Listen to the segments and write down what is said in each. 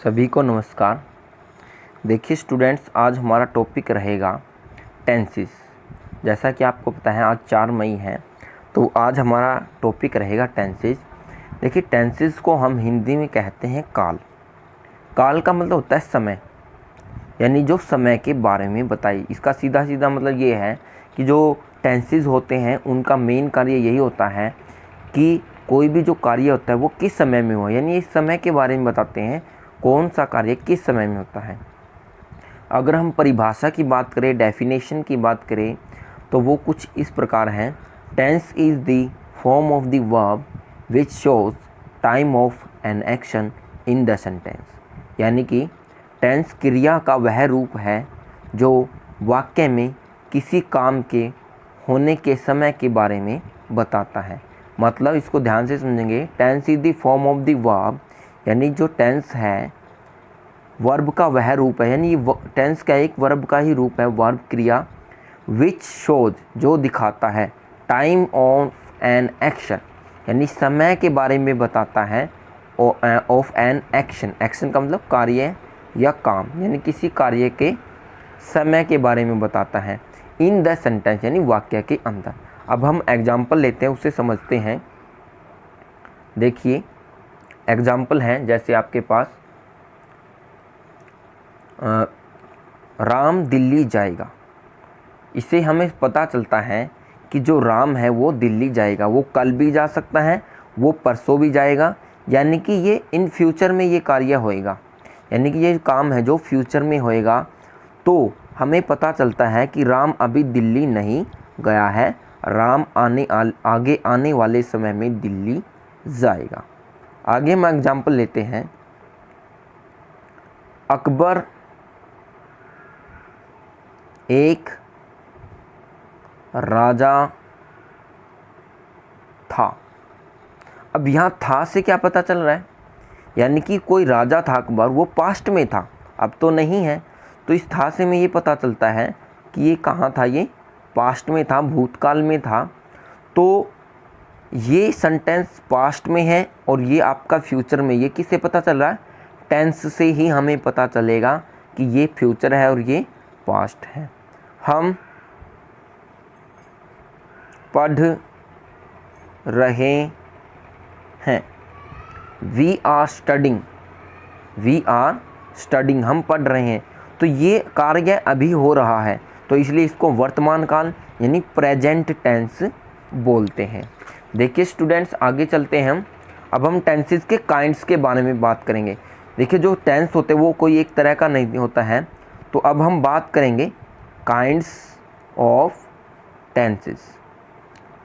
सभी को नमस्कार। देखिए स्टूडेंट्स, आज हमारा टॉपिक रहेगा टेंसेस। जैसा कि आपको पता है आज 4 मई है, तो आज हमारा टॉपिक रहेगा टेंसेस। देखिए टेंसेस को हम हिंदी में कहते हैं काल। काल का मतलब होता है समय, यानी जो समय के बारे में बताई। इसका सीधा सीधा मतलब ये है कि जो टेंसेस होते हैं उनका मेन कार्य यही होता है कि कोई भी जो कार्य होता है वो किस समय में हो, यानी इस समय के बारे में बताते हैं कौन सा कार्य किस समय में होता है। अगर हम परिभाषा की बात करें, डेफिनेशन की बात करें, तो वो कुछ इस प्रकार है। Tense is the form of the verb which shows time of an action in the sentence. यानी कि टेंस क्रिया का वह रूप है जो वाक्य में किसी काम के होने के समय के बारे में बताता है। मतलब इसको ध्यान से समझेंगे। Tense is the form of the verb, यानी जो टेंस है वर्ब का वह रूप है, यानी टेंस का एक वर्ब का ही रूप है, वर्ब क्रिया। विच शोज, जो दिखाता है, टाइम ऑफ एन एक्शन, यानी समय के बारे में बताता है। ऑफ एन एक्शन, एक्शन का मतलब कार्य या काम, यानी किसी कार्य के समय के बारे में बताता है। इन द सेंटेंस, यानी वाक्य के अंदर। अब हम एग्जाम्पल लेते हैं, उससे समझते हैं। देखिए एग्जाम्पल हैं, जैसे आपके पास राम दिल्ली जाएगा। इससे हमें पता चलता है कि जो राम है वो दिल्ली जाएगा। वो कल भी जा सकता है, वो परसों भी जाएगा, यानी कि ये इन फ्यूचर में ये कार्य होएगा, यानी कि ये काम है जो फ्यूचर में होएगा। तो हमें पता चलता है कि राम अभी दिल्ली नहीं गया है, राम आगे आने वाले समय में दिल्ली जाएगा। आगे हम एग्जाम्पल लेते हैं। अकबर एक राजा था। अब यहाँ था से क्या पता चल रहा है, यानी कि कोई राजा था अकबर, वो पास्ट में था, अब तो नहीं है। तो इस था से में ये पता चलता है कि ये कहाँ था, ये पास्ट में था, भूतकाल में था। तो ये सेंटेंस पास्ट में है और ये आपका फ्यूचर में। ये किससे पता चल रहा है? टेंस से ही हमें पता चलेगा कि ये फ्यूचर है और ये पास्ट है। हम पढ़ रहे हैं। We are studying, we are studying, हम पढ़ रहे हैं। तो ये कार्य अभी हो रहा है, तो इसलिए इसको वर्तमान काल यानी प्रेजेंट टेंस बोलते हैं। देखिए स्टूडेंट्स, आगे चलते हैं हम। अब हम टेंसेस के काइंड्स के बारे में बात करेंगे। देखिए जो टेंस होते हैं वो कोई एक तरह का नहीं होता है। तो अब हम बात करेंगे काइंड्स ऑफ टेंसेस,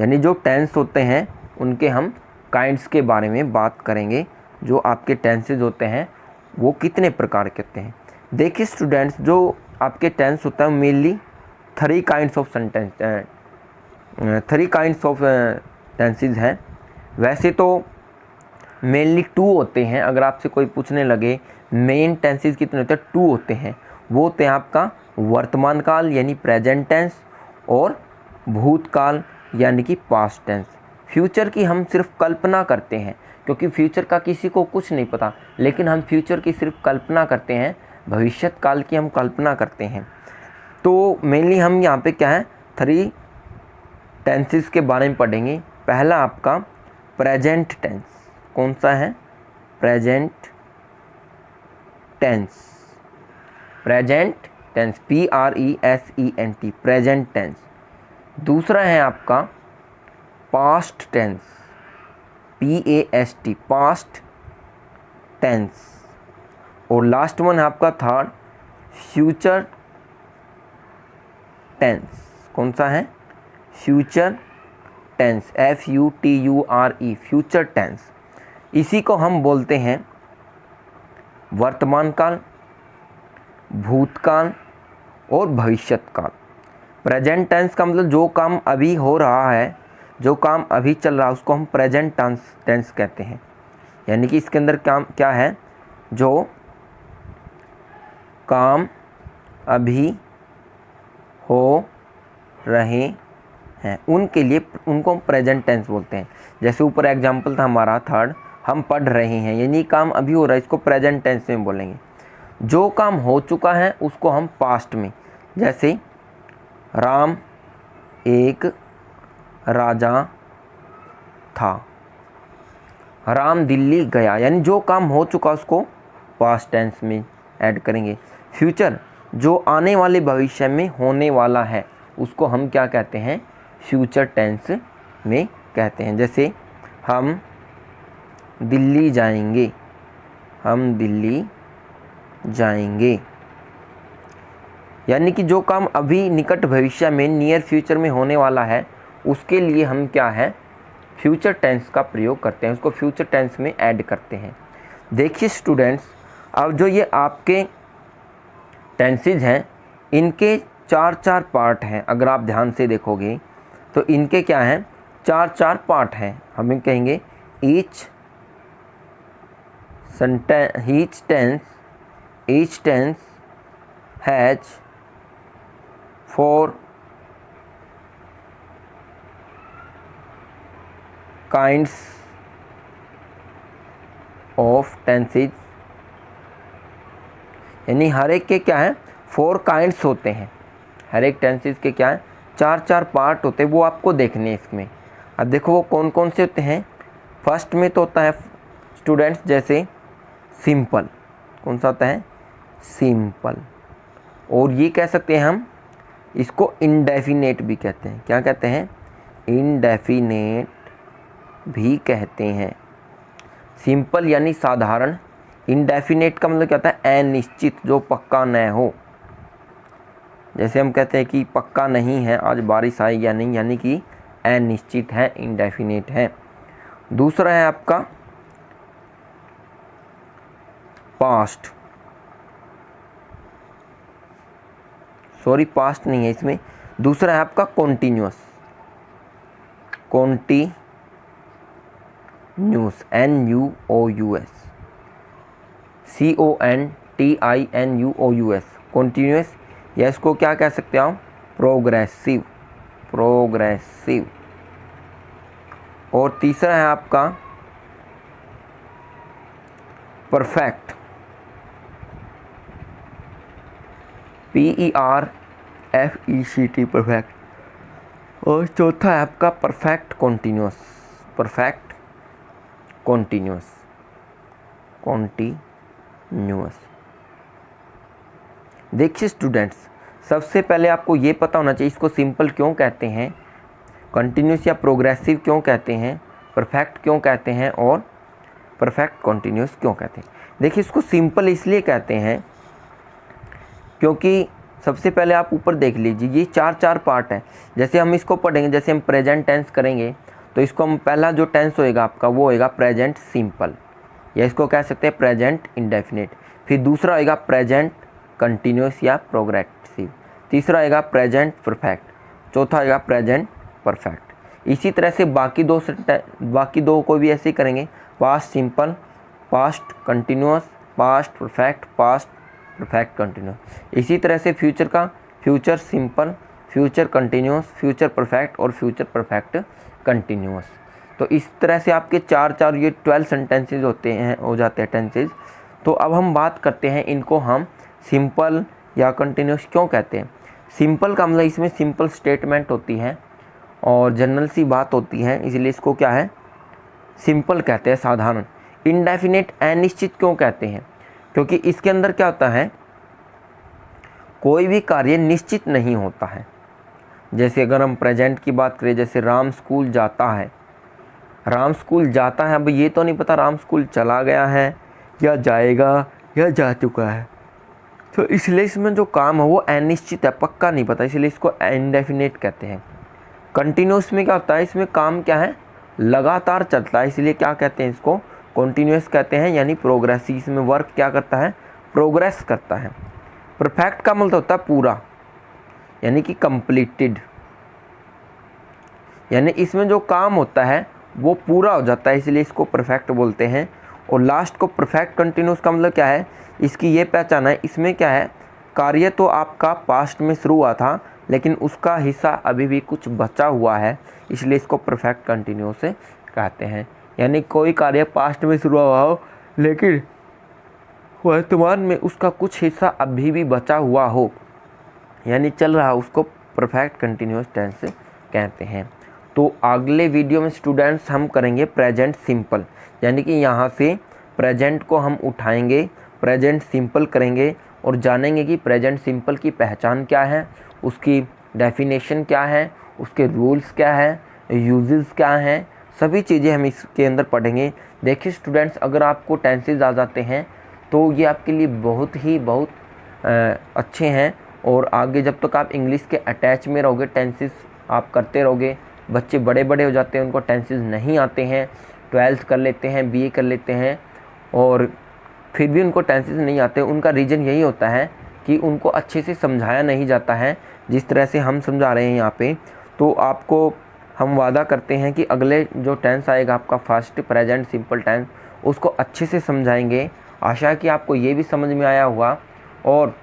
यानी जो टेंस होते हैं उनके हम काइंड्स के बारे में बात करेंगे। जो आपके टेंसेस होते हैं वो कितने प्रकार के होते हैं। देखिए स्टूडेंट्स, जो आपके टेंस होता है mainly 3 kinds of sentence, 3 kinds of tenses हैं। वैसे तो मेनली 2 होते हैं। अगर आपसे कोई पूछने लगे मेन टेंसेस कितने होते हैं, 2 होते हैं। वो होते हैं आपका वर्तमान काल यानी प्रेजेंट टेंस, और भूतकाल यानी कि पास्ट टेंस। फ्यूचर की हम सिर्फ कल्पना करते हैं, क्योंकि फ्यूचर का किसी को कुछ नहीं पता, लेकिन हम फ्यूचर की सिर्फ कल्पना करते हैं, भविष्य काल की हम कल्पना करते हैं। तो मेनली हम यहाँ पे क्या है 3 टेंसेस के बारे में पढ़ेंगे। पहला आपका प्रेजेंट टेंस। कौन सा है? Present tense. Present tense, PRESENT, present tense. दूसरा है आपका past tense, PAST, past tense. और लास्ट वन है आपका थर्ड फ्यूचर टेंस। कौन सा है? Future tense, FUTURE, future tense. इसी को हम बोलते हैं वर्तमान काल, भूतकाल और भविष्यत काल। प्रेजेंट टेंस का मतलब जो काम अभी हो रहा है, जो काम अभी चल रहा है, उसको हम प्रेजेंट टेंस कहते हैं। यानी कि इसके अंदर काम क्या है, जो काम अभी हो रहे हैं उनके लिए, उनको हम प्रेजेंट टेंस बोलते हैं। जैसे ऊपर एग्जाम्पल था हमारा थर्ड, हम पढ़ रहे हैं, यानी काम अभी हो रहा है, इसको प्रेजेंट टेंस में बोलेंगे। जो काम हो चुका है उसको हम पास्ट में, जैसे राम एक राजा था, राम दिल्ली गया, यानी जो काम हो चुका उसको पास्ट टेंस में ऐड करेंगे। फ्यूचर, जो आने वाले भविष्य में होने वाला है उसको हम क्या कहते हैं, फ्यूचर टेंस में कहते हैं। जैसे हम दिल्ली जाएंगे, हम दिल्ली जाएंगे, यानी कि जो काम अभी निकट भविष्य में, नियर फ्यूचर में होने वाला है उसके लिए हम क्या है, फ्यूचर टेंस का प्रयोग करते हैं, उसको फ्यूचर टेंस में ऐड करते हैं। देखिए स्टूडेंट्स, अब जो ये आपके टेंसेज हैं इनके चार चार पार्ट हैं। अगर आप ध्यान से देखोगे तो इनके क्या हैं, चार चार पार्ट हैं। हमें कहेंगे each tense has 4 kinds of tenses, यानी हर एक के क्या है 4 काइंड्स होते हैं। हर एक टेंसेज के क्या है चार चार पार्ट होते हैं, वो आपको देखने हैं इसमें। अब देखो वो कौन कौन से होते हैं। फर्स्ट में तो होता है स्टूडेंट्स जैसे सिंपल, कौन सा होता है, सिंपल। और ये कह सकते हैं हम इसको इंडेफिनेट भी कहते हैं। क्या कहते हैं, इंडेफिनेट भी कहते हैं। सिंपल यानी साधारण, इंडेफिनेट का मतलब क्या होता है, अनिश्चित, जो पक्का न हो। जैसे हम कहते हैं कि पक्का नहीं है आज बारिश आएगी या नहीं, यानी कि अनिश्चित है, इंडेफिनेट है। दूसरा है आपका पास्ट, पास्ट नहीं है इसमें। दूसरा है आपका continuous, news, NUOUS, CONTINUOUS, continuous, या इसको क्या कह सकते हैं आप, प्रोग्रेसिव। और तीसरा है आपका परफेक्ट, PERFECT, परफेक्ट। और चौथा है आपका परफेक्ट कॉन्टिन्यूअस। देखिए स्टूडेंट्स, सबसे पहले आपको ये पता होना चाहिए इसको सिंपल क्यों कहते हैं, कंटिन्यूस या प्रोग्रेसिव क्यों कहते हैं, परफेक्ट क्यों कहते हैं और परफेक्ट कॉन्टिन्यूस क्यों कहते हैं। देखिए इसको सिंपल इसलिए कहते हैं क्योंकि सबसे पहले आप ऊपर देख लीजिए, ये चार चार पार्ट है। जैसे हम इसको पढ़ेंगे, जैसे हम प्रेजेंट टेंस करेंगे तो इसको हम पहला जो टेंस होएगा आपका वो होएगा प्रेजेंट सिंपल, या इसको कह सकते हैं प्रेजेंट इंडेफिनिट। फिर दूसरा होएगा प्रेजेंट कंटिन्यूस या प्रोग्रेसिव। तीसरा आएगा प्रेजेंट परफेक्ट। चौथा आएगा प्रेजेंट परफेक्ट। इसी तरह से बाकी दो को भी ऐसे ही करेंगे, past simple, past continuous, past perfect, past perfect continuous. इसी तरह से फ्यूचर का future simple, future continuous, future perfect और फ्यूचर परफेक्ट कंटिन्यूस। तो इस तरह से आपके चार ये 12 सेंटेंसेज हो जाते हैं टेंसेज। तो अब हम बात करते हैं इनको हम सिंपल या कंटिन्यूस क्यों कहते हैं। सिंपल का मतलब इसमें सिंपल स्टेटमेंट होती है और जनरल सी बात होती है, इसलिए इसको क्या है सिंपल कहते हैं, साधारण। इंडेफिनिट अनिश्चित क्यों कहते हैं, क्योंकि इसके अंदर क्या होता है, कोई भी कार्य निश्चित नहीं होता है। जैसे अगर हम प्रेजेंट की बात करें, जैसे राम स्कूल जाता है, अब ये तो नहीं पता राम स्कूल चला गया है या जाएगा या जा चुका है, तो इसलिए इसमें जो काम है वो अनिश्चित है, पक्का नहीं पता, इसलिए इसको इंडेफिनिट कहते हैं। कंटिन्यूस में क्या होता है, इसमें काम क्या है लगातार चलता है, इसलिए क्या कहते हैं इसको कंटिन्यूस कहते हैं, यानी प्रोग्रेसिव। इसमें वर्क क्या करता है, प्रोग्रेस करता है। परफेक्ट का मतलब होता है पूरा, यानी कि कंप्लीटेड, यानी इसमें जो काम होता है वो पूरा हो जाता है, इसलिए इसको परफेक्ट बोलते हैं। और लास्ट को परफेक्ट कंटिन्यूस का मतलब क्या है, इसकी ये पहचान है, इसमें क्या है कार्य तो आपका पास्ट में शुरू हुआ था लेकिन उसका हिस्सा अभी भी कुछ बचा हुआ है, इसलिए इसको परफेक्ट कंटिन्यूस कहते हैं। यानी कोई कार्य पास्ट में शुरू हुआ हो लेकिन वर्तमान में उसका कुछ हिस्सा अभी भी बचा हुआ हो, यानी चल रहा, उसको परफेक्ट कंटिन्यूअस टेंस कहते हैं। तो अगले वीडियो में स्टूडेंट्स हम करेंगे प्रेजेंट सिंपल, यानी कि यहाँ से प्रेजेंट को हम उठाएंगे, प्रेजेंट सिंपल करेंगे और जानेंगे कि प्रेजेंट सिंपल की पहचान क्या है, उसकी डेफिनेशन क्या है, उसके रूल्स क्या है, यूजेस क्या हैं, सभी चीज़ें हम इसके अंदर पढ़ेंगे। देखिए स्टूडेंट्स, अगर आपको टेंसेस आ जाते हैं तो ये आपके लिए बहुत अच्छे हैं, और आगे जब तक आप इंग्लिश के अटैच में रहोगे, टेंसेस आप करते रहोगे। बच्चे बड़े बड़े हो जाते हैं, उनको टेंसेस नहीं आते हैं, 12th कर लेते हैं, BA कर लेते हैं और फिर भी उनको टेंसेस नहीं आते। उनका रीज़न यही होता है कि उनको अच्छे से समझाया नहीं जाता है, जिस तरह से हम समझा रहे हैं यहाँ पे। तो आपको हम वादा करते हैं कि अगले जो टेंस आएगा आपका फर्स्ट प्रेजेंट सिंपल टेंस, उसको अच्छे से समझाएंगे। आशा है कि आपको ये भी समझ में आया होगा और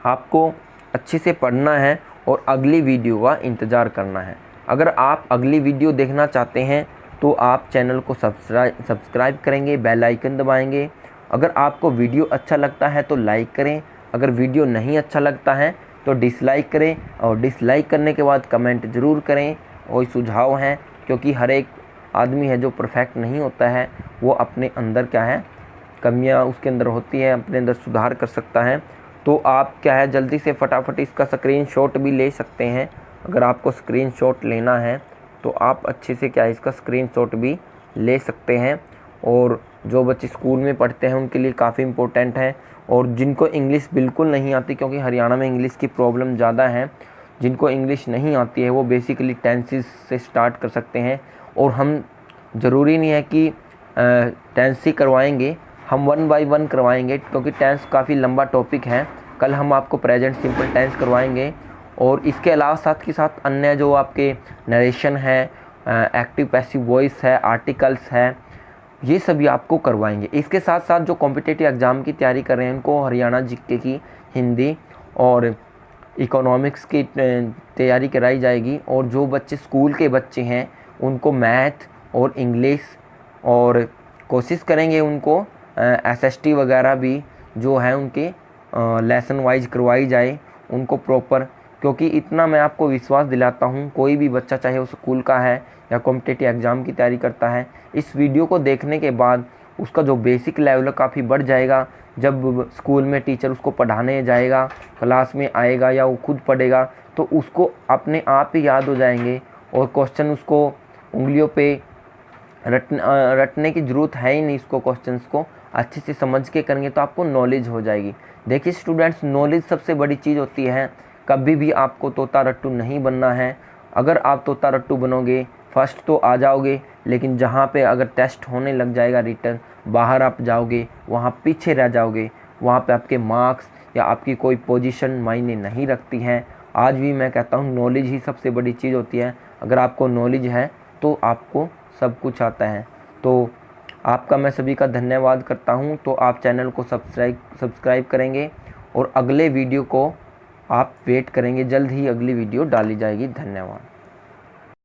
आपको अच्छे से पढ़ना है और अगली वीडियो का इंतज़ार करना है। अगर आप अगली वीडियो देखना चाहते हैं तो आप चैनल को सब्सक्राइब करेंगे, बेल आइकन दबाएंगे। अगर आपको वीडियो अच्छा लगता है तो लाइक करें, अगर वीडियो नहीं अच्छा लगता है तो डिसलाइक करें, और डिसलाइक करने के बाद कमेंट ज़रूर करें। कोई सुझाव हैं, क्योंकि हर एक आदमी है जो परफेक्ट नहीं होता है, वो अपने अंदर क्या है कमियां उसके अंदर होती हैं, अपने अंदर सुधार कर सकता है। तो आप क्या है जल्दी से फटाफट इसका स्क्रीनशॉट भी ले सकते हैं। अगर आपको स्क्रीनशॉट लेना है तो आप अच्छे से क्या है इसका स्क्रीनशॉट भी ले सकते हैं, और जो बच्चे स्कूल में पढ़ते हैं उनके लिए काफ़ी इम्पोर्टेंट है। और जिनको इंग्लिश बिल्कुल नहीं आती, क्योंकि हरियाणा में इंग्लिश की प्रॉब्लम ज़्यादा है, जिनको इंग्लिश नहीं आती है वो बेसिकली टेंसेस से स्टार्ट कर सकते हैं। और हम ज़रूरी नहीं है कि टेंस ही करवाएंगे, हम 1 बाय 1 करवाएंगे, क्योंकि टेंस काफ़ी लंबा टॉपिक है। कल हम आपको प्रेजेंट सिंपल टेंस करवाएंगे, और इसके अलावा साथ के साथ अन्य जो आपके नरेशन है, एक्टिव पैसिव वॉइस है, आर्टिकल्स है, ये सभी आपको करवाएंगे। इसके साथ साथ जो कॉम्पिटिटिव एग्ज़ाम की तैयारी कर रहे हैं उनको हरियाणा जीके की हिंदी और इकोनॉमिक्स की तैयारी कराई जाएगी। और जो बच्चे स्कूल के बच्चे हैं उनको मैथ और इंग्लिश, और कोशिश करेंगे उनको SST वगैरह भी जो है उनके लेसन वाइज करवाई जाए उनको प्रॉपर। क्योंकि इतना मैं आपको विश्वास दिलाता हूँ, कोई भी बच्चा चाहे वो स्कूल का है या कॉम्पिटिटिव एग्ज़ाम की तैयारी करता है, इस वीडियो को देखने के बाद उसका जो बेसिक लेवल काफ़ी बढ़ जाएगा। जब स्कूल में टीचर उसको पढ़ाने जाएगा, क्लास में आएगा या वो खुद पढ़ेगा, तो उसको अपने आप ही याद हो जाएंगे, और क्वेश्चन उसको उंगलियों पे रटने की ज़रूरत है ही नहीं। इसको क्वेश्चंस को अच्छे से समझ के करेंगे तो आपको नॉलेज हो जाएगी। देखिए स्टूडेंट्स, नॉलेज सबसे बड़ी चीज़ होती है। कभी भी आपको तोता रट्टू नहीं बनना है। अगर आप तोता रट्टू बनोगे फर्स्ट तो आ जाओगे, लेकिन जहाँ पे अगर टेस्ट होने लग जाएगा रिटर्न, बाहर आप जाओगे वहाँ पीछे रह जाओगे, वहाँ पे आपके मार्क्स या आपकी कोई पोजीशन मायने नहीं रखती है। आज भी मैं कहता हूँ नॉलेज ही सबसे बड़ी चीज़ होती है। अगर आपको नॉलेज है तो आपको सब कुछ आता है। तो आपका मैं सभी का धन्यवाद करता हूँ। तो आप चैनल को सब्सक्राइब करेंगे और अगले वीडियो को आप वेट करेंगे, जल्द ही अगली वीडियो डाली जाएगी। धन्यवाद।